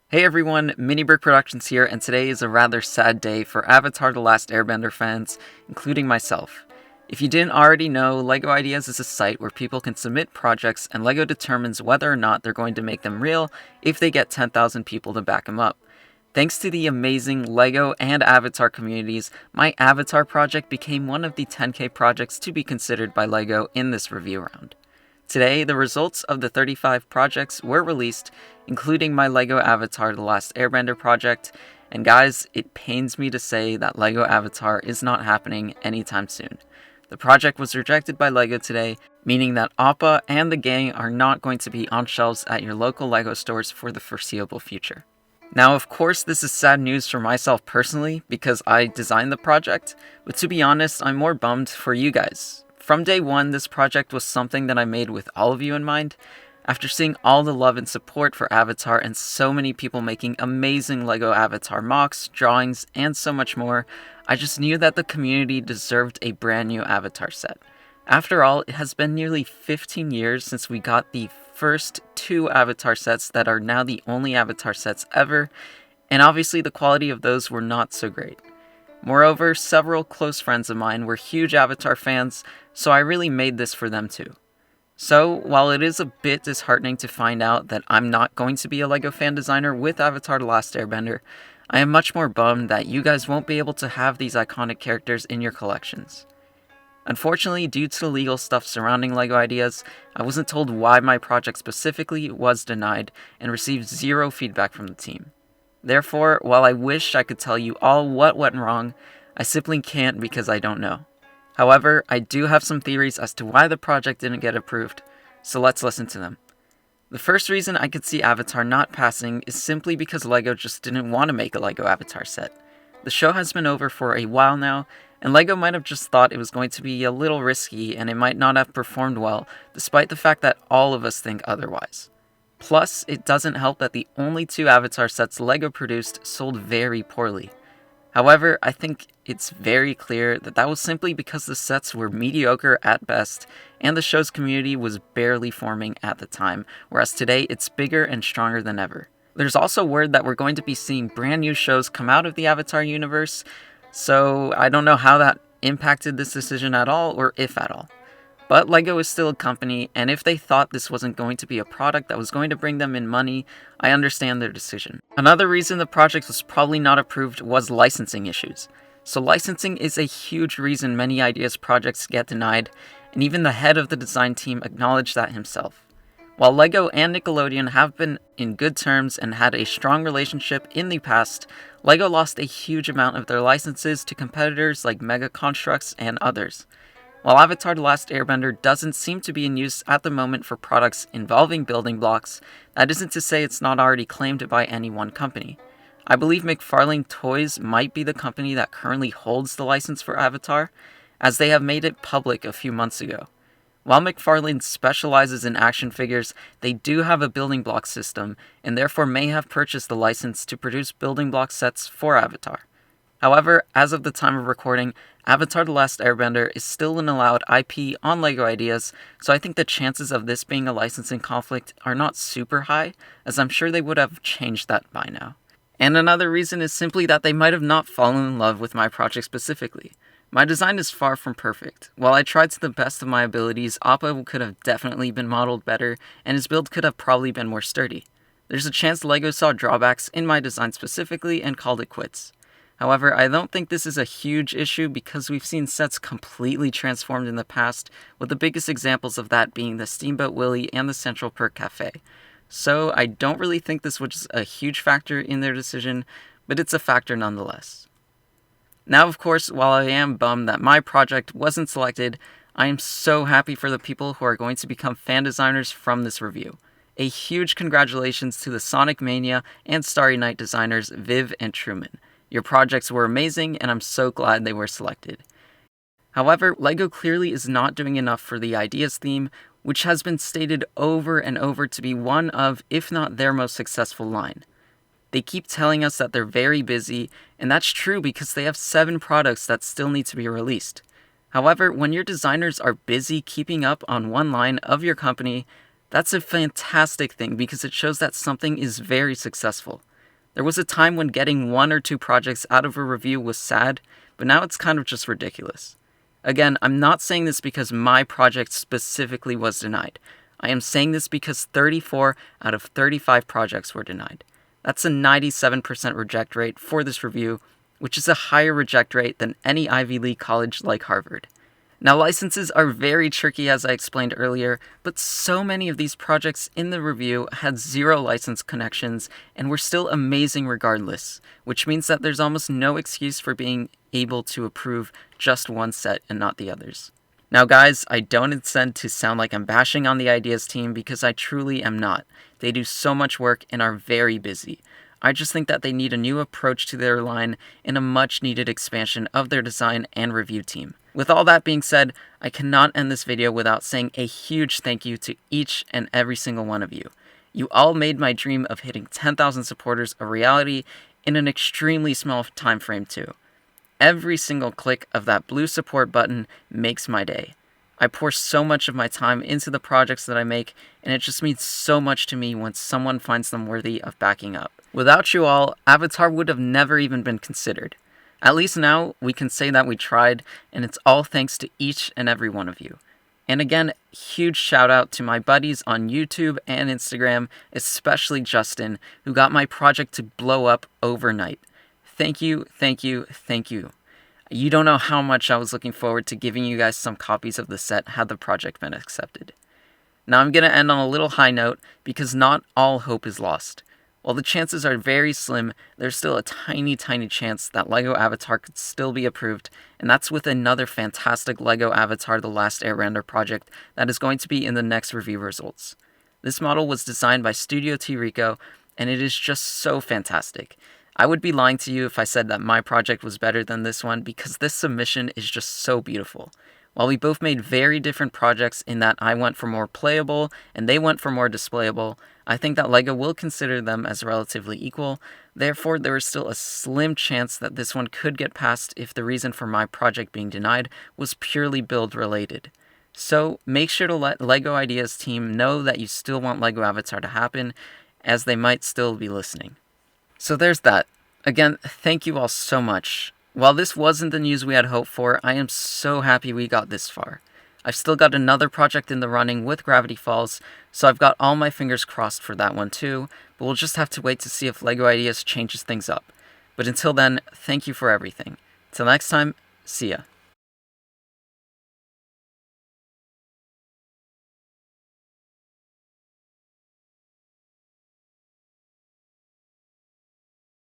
Hey everyone, Minibrick Productions here, and today is a rather sad day for Avatar The Last Airbender fans, including myself. If you didn't already know, LEGO Ideas is a site where people can submit projects and LEGO determines whether or not they're going to make them real if they get 10,000 people to back them up. Thanks to the amazing LEGO and Avatar communities, my Avatar project became one of the 10K projects to be considered by LEGO in this review round. Today, the results of the 35 projects were released, including my LEGO Avatar The Last Airbender project, and guys, it pains me to say that LEGO Avatar is not happening anytime soon. The project was rejected by LEGO today, meaning that Appa and the gang are not going to be on shelves at your local LEGO stores for the foreseeable future. Now, of course, this is sad news for myself personally, because I designed the project, but to be honest, I'm more bummed for you guys. From day one, this project was something that I made with all of you in mind. After seeing all the love and support for Avatar and so many people making amazing LEGO Avatar mocks, drawings, and so much more, I just knew that the community deserved a brand new Avatar set. After all, it has been nearly 15 years since we got the first two Avatar sets that are now the only Avatar sets ever, and obviously the quality of those were not so great. Moreover, several close friends of mine were huge Avatar fans, so I really made this for them too. So, while it is a bit disheartening to find out that I'm not going to be a LEGO fan designer with Avatar The Last Airbender, I am much more bummed that you guys won't be able to have these iconic characters in your collections. Unfortunately, due to the legal stuff surrounding LEGO Ideas, I wasn't told why my project specifically was denied and received zero feedback from the team. Therefore, while I wish I could tell you all what went wrong, I simply can't because I don't know. However, I do have some theories as to why the project didn't get approved, so let's listen to them. The first reason I could see Avatar not passing is simply because LEGO just didn't want to make a LEGO Avatar set. The show has been over for a while now, and LEGO might have just thought it was going to be a little risky and it might not have performed well, despite the fact that all of us think otherwise. Plus, it doesn't help that the only two Avatar sets LEGO produced sold very poorly. However, I think it's very clear that that was simply because the sets were mediocre at best, and the show's community was barely forming at the time, whereas today it's bigger and stronger than ever. There's also word that we're going to be seeing brand new shows come out of the Avatar universe, so I don't know how that impacted this decision at all, or if at all. But LEGO is still a company, and if they thought this wasn't going to be a product that was going to bring them in money, I understand their decision. Another reason the project was probably not approved was licensing issues. So licensing is a huge reason many Ideas projects get denied, and even the head of the design team acknowledged that himself. While LEGO and Nickelodeon have been in good terms and had a strong relationship in the past, LEGO lost a huge amount of their licenses to competitors like Mega Constructs and others. While Avatar The Last Airbender doesn't seem to be in use at the moment for products involving building blocks, that isn't to say it's not already claimed by any one company. I believe McFarlane Toys might be the company that currently holds the license for Avatar, as they have made it public a few months ago. While McFarlane specializes in action figures, they do have a building block system, and therefore may have purchased the license to produce building block sets for Avatar. However, as of the time of recording, Avatar The Last Airbender is still an allowed IP on LEGO Ideas, so I think the chances of this being a licensing conflict are not super high, as I'm sure they would have changed that by now. And another reason is simply that they might have not fallen in love with my project specifically. My design is far from perfect. While I tried to the best of my abilities, Appa could have definitely been modeled better, and his build could have probably been more sturdy. There's a chance LEGO saw drawbacks in my design specifically and called it quits. However, I don't think this is a huge issue because we've seen sets completely transformed in the past, with the biggest examples of that being the Steamboat Willie and the Central Perk Cafe. So I don't really think this was a huge factor in their decision, but it's a factor nonetheless. Now, of course, while I am bummed that my project wasn't selected, I am so happy for the people who are going to become fan designers from this review. A huge congratulations to the Sonic Mania and Starry Night designers Viv and Truman. Your projects were amazing, and I'm so glad they were selected. However, LEGO clearly is not doing enough for the Ideas theme, which has been stated over and over to be one of, if not their most successful line. They keep telling us that they're very busy, and that's true because they have 7 products that still need to be released. However, when your designers are busy keeping up on one line of your company, that's a fantastic thing because it shows that something is very successful. There was a time when getting 1 or 2 projects out of a review was sad, but now it's kind of just ridiculous. Again, I'm not saying this because my project specifically was denied. I am saying this because 34 out of 35 projects were denied. That's a 97% reject rate for this review, which is a higher reject rate than any Ivy League college like Harvard. Now, licenses are very tricky, as I explained earlier, but so many of these projects in the review had 0 license connections and were still amazing regardless, which means that there's almost no excuse for being able to approve just one set and not the others. Now guys, I don't intend to sound like I'm bashing on the Ideas team because I truly am not. They do so much work and are very busy. I just think that they need a new approach to their line and a much needed expansion of their design and review team. With all that being said, I cannot end this video without saying a huge thank you to each and every single one of you. You all made my dream of hitting 10,000 supporters a reality in an extremely small time frame too. Every single click of that blue support button makes my day. I pour so much of my time into the projects that I make, and it just means so much to me when someone finds them worthy of backing up. Without you all, Avatar would have never even been considered. At least now, we can say that we tried, and it's all thanks to each and every one of you. And again, huge shout out to my buddies on YouTube and Instagram, especially Justin, who got my project to blow up overnight. Thank you, thank you, thank you. You don't know how much I was looking forward to giving you guys some copies of the set had the project been accepted. Now I'm going to end on a little high note because not all hope is lost. While the chances are very slim, there's still a tiny chance that LEGO Avatar could still be approved, and that's with another fantastic LEGO Avatar The Last Airbender project that is going to be in the next review results. This model was designed by Studio T Rico, and it is just so fantastic. I would be lying to you if I said that my project was better than this one because this submission is just so beautiful. While we both made very different projects in that I went for more playable and they went for more displayable, I think that LEGO will consider them as relatively equal. Therefore, there is still a slim chance that this one could get passed if the reason for my project being denied was purely build related. So make sure to let LEGO Ideas team know that you still want LEGO Avatar to happen, as they might still be listening. So there's that. Again, thank you all so much. While this wasn't the news we had hoped for, I am so happy we got this far. I've still got another project in the running with Gravity Falls, so I've got all my fingers crossed for that one too, but we'll just have to wait to see if LEGO Ideas changes things up. But until then, thank you for everything. Till next time, see ya.